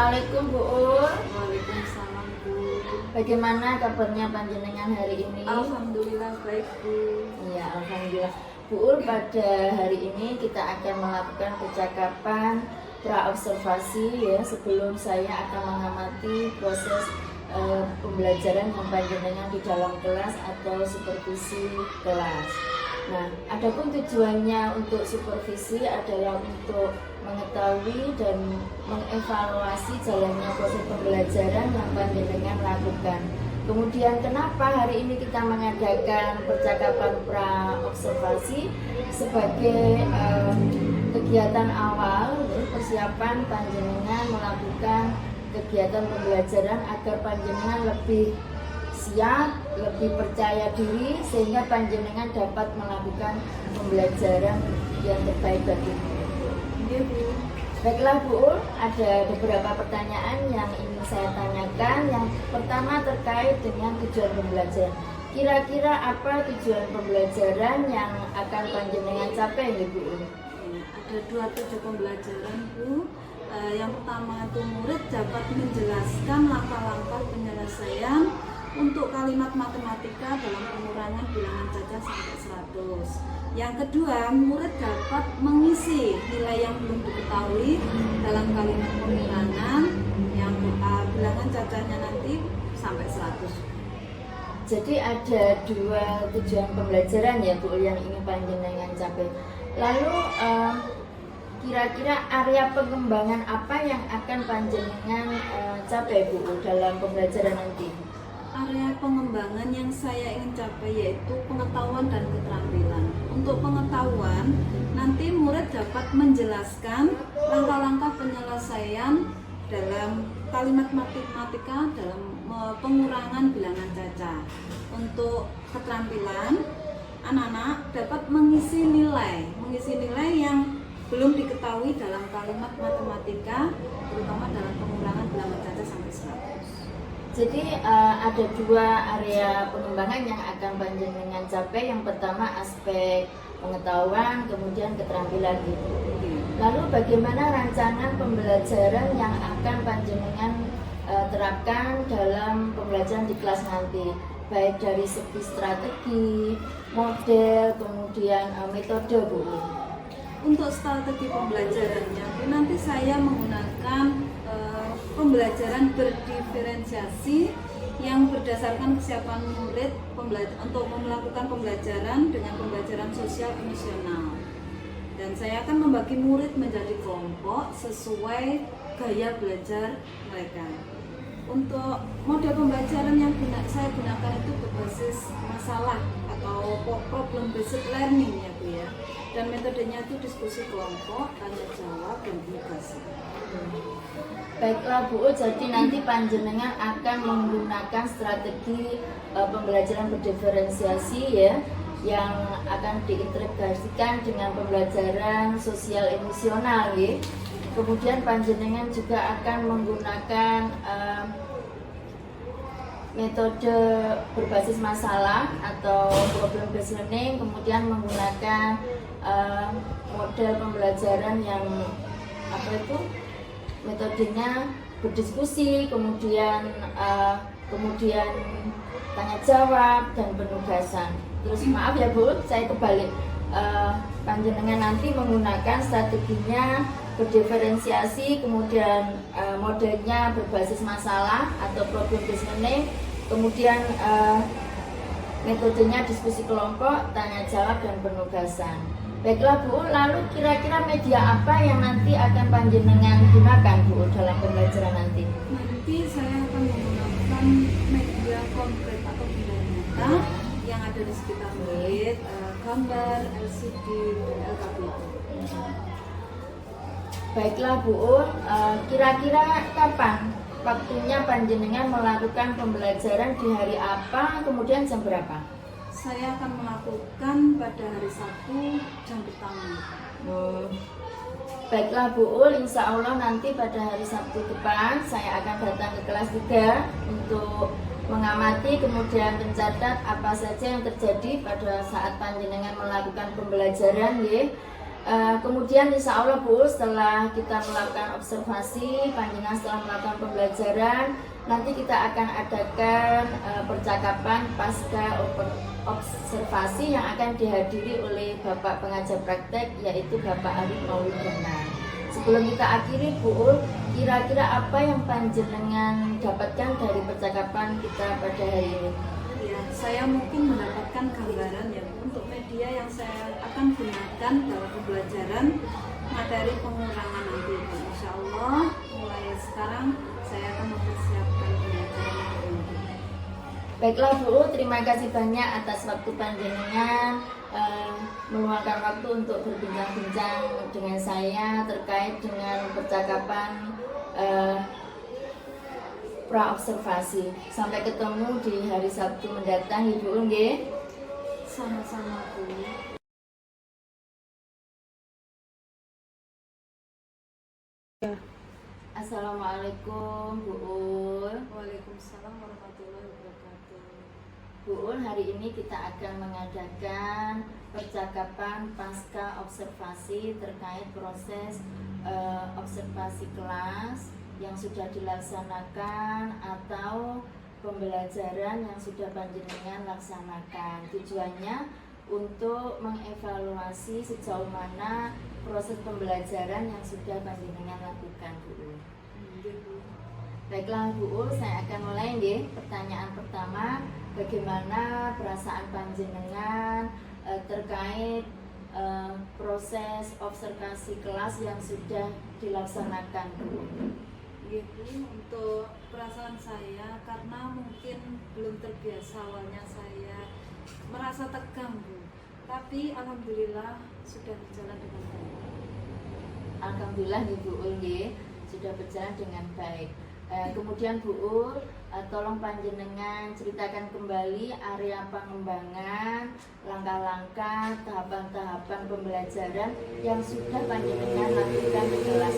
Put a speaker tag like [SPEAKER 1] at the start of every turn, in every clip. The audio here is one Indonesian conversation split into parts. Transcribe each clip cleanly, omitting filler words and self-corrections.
[SPEAKER 1] Assalamualaikum Bu Ul.
[SPEAKER 2] Waalaikumsalam Bu.
[SPEAKER 1] Bagaimana kabarnya panjenengan hari ini?
[SPEAKER 2] Alhamdulillah baik Bu.
[SPEAKER 1] Iya, alhamdulillah. Bu Ul, pada hari ini kita akan melakukan percakapan pra-observasi ya, sebelum saya akan mengamati proses pembelajaran yang panjenengan di dalam kelas atau supervisi kelas. Nah, adapun tujuannya untuk supervisi adalah untuk mengetahui dan mengevaluasi jalannya proses pembelajaran yang panjenengan lakukan. Kemudian kenapa hari ini kita mengadakan percakapan pra-observasi sebagai kegiatan awal, persiapan panjenengan melakukan kegiatan pembelajaran agar panjenengan lebih siap, lebih percaya diri sehingga panjenengan dapat melakukan pembelajaran yang terbaik bagimu.
[SPEAKER 2] Iya Bu.
[SPEAKER 1] Baiklah Bu Ul, ada beberapa pertanyaan yang ingin saya tanyakan. Yang pertama terkait dengan tujuan pembelajaran. Kira-kira apa tujuan pembelajaran yang akan panjenengan capai Bu Ul?
[SPEAKER 2] Ada dua tujuan pembelajaran Bu. Yang pertama itu murid dapat menjelaskan langkah-langkah penyelesaian untuk kalimat matematika dalam pengurangan bilangan caca sampai 100. Yang kedua, murid dapat mengisi nilai yang belum diketahui dalam kalimat pengurangan yang bilangan cacanya nanti sampai 100.
[SPEAKER 1] Jadi ada dua tujuan pembelajaran ya Bu yang ingin panjenengan capai. Lalu kira-kira area pengembangan apa yang akan panjenengan capai Bu dalam pembelajaran nanti?
[SPEAKER 2] Area pengembangan yang saya ingin capai yaitu pengetahuan dan keterampilan. Untuk pengetahuan, nanti murid dapat menjelaskan langkah-langkah penyelesaian dalam kalimat matematika dalam pengurangan bilangan caca. Untuk keterampilan, anak-anak dapat mengisi nilai yang belum diketahui dalam kalimat matematika, terutama dalam pengurangan bilangan caca sampai 100.
[SPEAKER 1] Jadi ada dua area pengembangan yang akan panjenengan capai. Yang pertama aspek pengetahuan, kemudian keterampilan gitu. Lalu bagaimana rancangan pembelajaran yang akan panjenengan terapkan dalam pembelajaran di kelas nanti, baik dari segi strategi, model, kemudian metode Bu.
[SPEAKER 2] Untuk strategi pembelajarannya, nanti saya menggunakan pembelajaran berdiferensiasi yang berdasarkan kesiapan murid untuk melakukan pembelajaran dengan pembelajaran sosial emosional. Dan saya akan membagi murid menjadi kelompok sesuai gaya belajar mereka. Untuk model pembelajaran yang saya gunakan itu berbasis masalah atau problem based learning ya Bu ya. Dan metodenya itu diskusi kelompok, tanya jawab, dan penugasan.
[SPEAKER 1] Baiklah Bu, jadi nanti panjenengan akan menggunakan strategi pembelajaran berdiferensiasi ya, yang akan diintegrasikan dengan pembelajaran sosial emosional ya. Kemudian panjenengan juga akan menggunakan metode berbasis masalah atau problem based learning, kemudian menggunakan model pembelajaran yang metodenya berdiskusi, kemudian tanya jawab dan penugasan. Terus maaf ya Bu, saya kebalik. Panjenengan nanti menggunakan strateginya berdiferensiasi, kemudian modelnya berbasis masalah atau problem based learning, kemudian metodenya diskusi kelompok, tanya jawab dan penugasan. Baiklah Bu, lalu kira-kira media apa yang nanti akan panjenengan gunakan Bu dalam pembelajaran nanti?
[SPEAKER 2] Nanti saya akan menggunakan media konkret atau benda nyata yang ada di sekitar murid, gambar, LCD, dan LKPD.
[SPEAKER 1] Baiklah Bu, kira-kira kapan waktunya panjenengan melakukan pembelajaran, di hari apa, kemudian jam berapa?
[SPEAKER 2] Saya akan melakukan pada hari Sabtu jam pertama.
[SPEAKER 1] Baiklah Bu, insya Allah nanti pada hari Sabtu depan saya akan datang ke kelas 3 untuk mengamati, kemudian mencatat apa saja yang terjadi pada saat panjenengan melakukan pembelajaran ya. Kemudian insya Allah Bu, setelah kita melakukan observasi, panjenengan setelah melakukan pembelajaran, nanti kita akan adakan percakapan pasca observasi yang akan dihadiri oleh Bapak pengajar praktek, yaitu Bapak Arif Maulidana. Sebelum kita akhiri Bu, kira-kira apa yang panjenengan dapatkan dari percakapan kita pada hari ini?
[SPEAKER 2] Ya, saya mungkin mendapatkan gambaran ya untuk media yang saya akan gunakan dalam pembelajaran materi pengurangan nanti. Insya Allah mulai sekarang saya akan mempersiapkan pembelajaran nanti.
[SPEAKER 1] Baiklah Bu, terima kasih banyak atas waktu panjenengan meluangkan waktu untuk berbincang-bincang dengan saya terkait dengan percakapan pra-observasi. Sampai ketemu di hari Sabtu mendatang Ibu nggih.
[SPEAKER 2] Sama-sama Bu.
[SPEAKER 1] Assalamualaikum Bu Ul.
[SPEAKER 2] Waalaikumsalam warahmatullahi wabarakatuh.
[SPEAKER 1] Bu Ul, hari ini kita akan mengadakan percakapan pasca observasi terkait proses observasi kelas yang sudah dilaksanakan atau pembelajaran yang sudah panjenengan laksanakan. Tujuannya untuk mengevaluasi sejauh mana proses pembelajaran yang sudah panjenengan lakukan, Bu. Baiklah Bu, saya akan mulai nih. Pertanyaan pertama, bagaimana perasaan panjenengan terkait proses observasi kelas yang sudah dilaksanakan, Bu?
[SPEAKER 2] Gitu, untuk perasaan saya karena mungkin belum terbiasa, awalnya saya merasa tegang Bu, tapi alhamdulillah sudah berjalan dengan baik.
[SPEAKER 1] Alhamdulillah Ibu Ul sudah berjalan dengan baik. Kemudian Bu Ul, tolong panjenengan ceritakan kembali area pengembangan, langkah-langkah, tahapan-tahapan pembelajaran yang sudah panjenengan lakukan di kelas.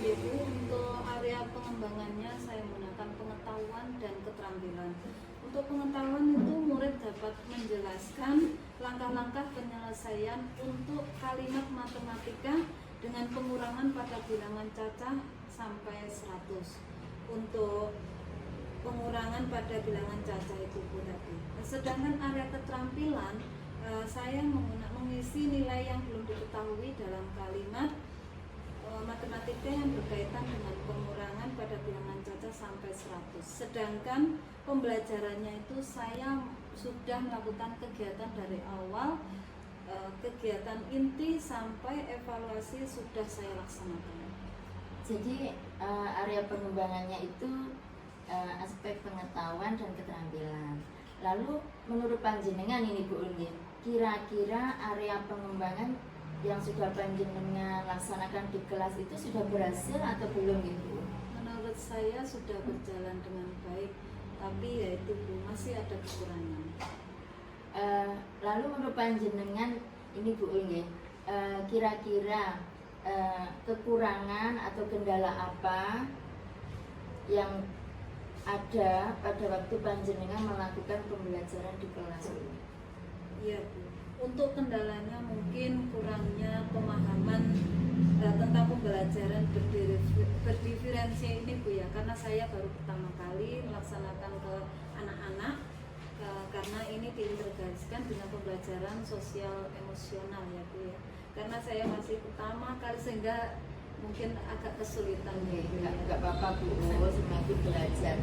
[SPEAKER 2] Yaitu untuk area pengembangannya saya menggunakan pengetahuan dan keterampilan. Untuk pengetahuan itu murid dapat menjelaskan langkah-langkah penyelesaian untuk kalimat matematika dengan pengurangan pada bilangan cacah sampai 100. Untuk pengurangan pada bilangan cacah itu tadi. Sedangkan area keterampilan saya mengisi nilai yang belum diketahui dalam kalimat matematika yang berkaitan dengan pengurangan pada bilangan cacah sampai 100. Sedangkan pembelajarannya itu saya sudah melakukan kegiatan dari awal, kegiatan inti sampai evaluasi sudah saya laksanakan.
[SPEAKER 1] Jadi area pengembangannya itu aspek pengetahuan dan keterampilan. Lalu menurut panjenengan ini Bu Undin, kira-kira area pengembangan yang sudah panjenengan laksanakan di kelas itu sudah berhasil atau belum Bu?
[SPEAKER 2] Menurut saya sudah berjalan dengan baik, tapi yaitu Bu, masih ada kekurangan.
[SPEAKER 1] Lalu menurut panjenengan ini Bu Undin, kira-kira kekurangan atau kendala apa yang ada pada waktu panjenengan melakukan pembelajaran di kelas ini?
[SPEAKER 2] Iya Bu, untuk kendalanya mungkin kurangnya pemahaman tentang pembelajaran berdiferensi ini Bu ya, karena saya baru pertama kali melaksanakan ke anak-anak, karena ini diintegrasikan dengan pembelajaran sosial emosional ya Bu ya, karena saya masih pertama kali sehingga mungkin agak kesulitan.
[SPEAKER 1] Enggak apa-apa Bu, semakin belajar.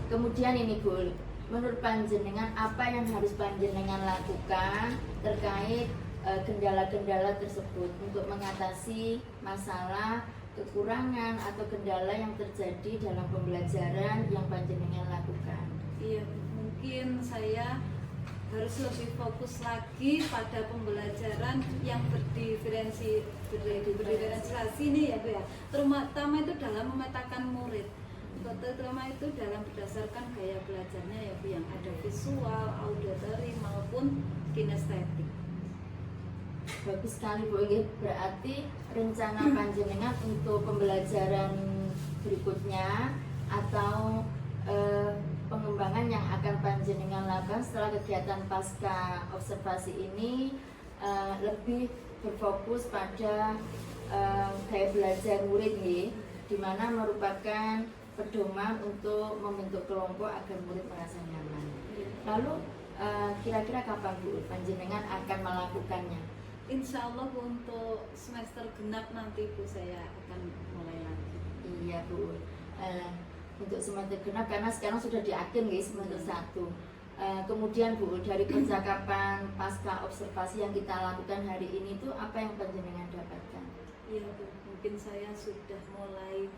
[SPEAKER 1] Kemudian ini Bu, menurut panjenengan apa yang harus panjenengan lakukan terkait kendala-kendala tersebut untuk mengatasi masalah, kekurangan atau kendala yang terjadi dalam pembelajaran yang panjenengan lakukan?
[SPEAKER 2] Iya, mungkin saya harus lebih fokus lagi pada pembelajaran yang berdiferensiasi ini ya Bu ya, terutama itu dalam memetakan murid, terutama itu dalam berdasarkan gaya belajarnya ya Bu, yang ada visual, auditory maupun kinestetik.
[SPEAKER 1] Bagus sekali Bu, berarti rencana panjenengan untuk pembelajaran berikutnya atau pengembangan yang akan panjenengan lakukan setelah kegiatan pasca observasi ini lebih berfokus pada gaya belajar murid nggih, di mana merupakan pedoman untuk membentuk kelompok agar murid merasa nyaman. Lalu kira-kira kapan Bu panjenengan akan melakukannya?
[SPEAKER 2] Insya Allah untuk semester genap nanti Bu saya akan mulai lagi.
[SPEAKER 1] Iya Bu, untuk semester genap karena sekarang sudah di akhir nih semester 1. Kemudian Bu, dari percakapan pasca observasi yang kita lakukan hari ini itu apa yang panjenengan dapatkan?
[SPEAKER 2] Iya Bu, mungkin saya sudah mulai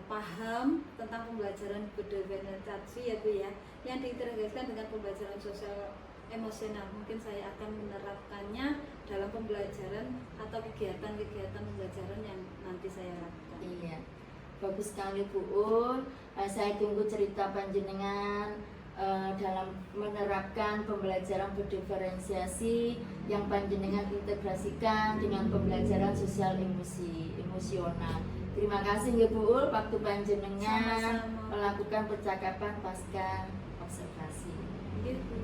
[SPEAKER 2] paham tentang pembelajaran berdiferensiasi ya Bu ya, yang diintegrasikan dengan pembelajaran sosial emosional. Mungkin saya akan menerapkannya dalam pembelajaran atau kegiatan-kegiatan pembelajaran yang nanti saya lakukan.
[SPEAKER 1] Iya, bagus sekali Bu. Saya tunggu cerita panjenengan dalam menerapkan pembelajaran berdiferensiasi yang panjenengan integrasikan dengan pembelajaran sosial emosional. Terima kasih ya Bu waktu panjenengan
[SPEAKER 2] Sama-sama.
[SPEAKER 1] melakukan percakapan pasca observasi.
[SPEAKER 2] Gitu.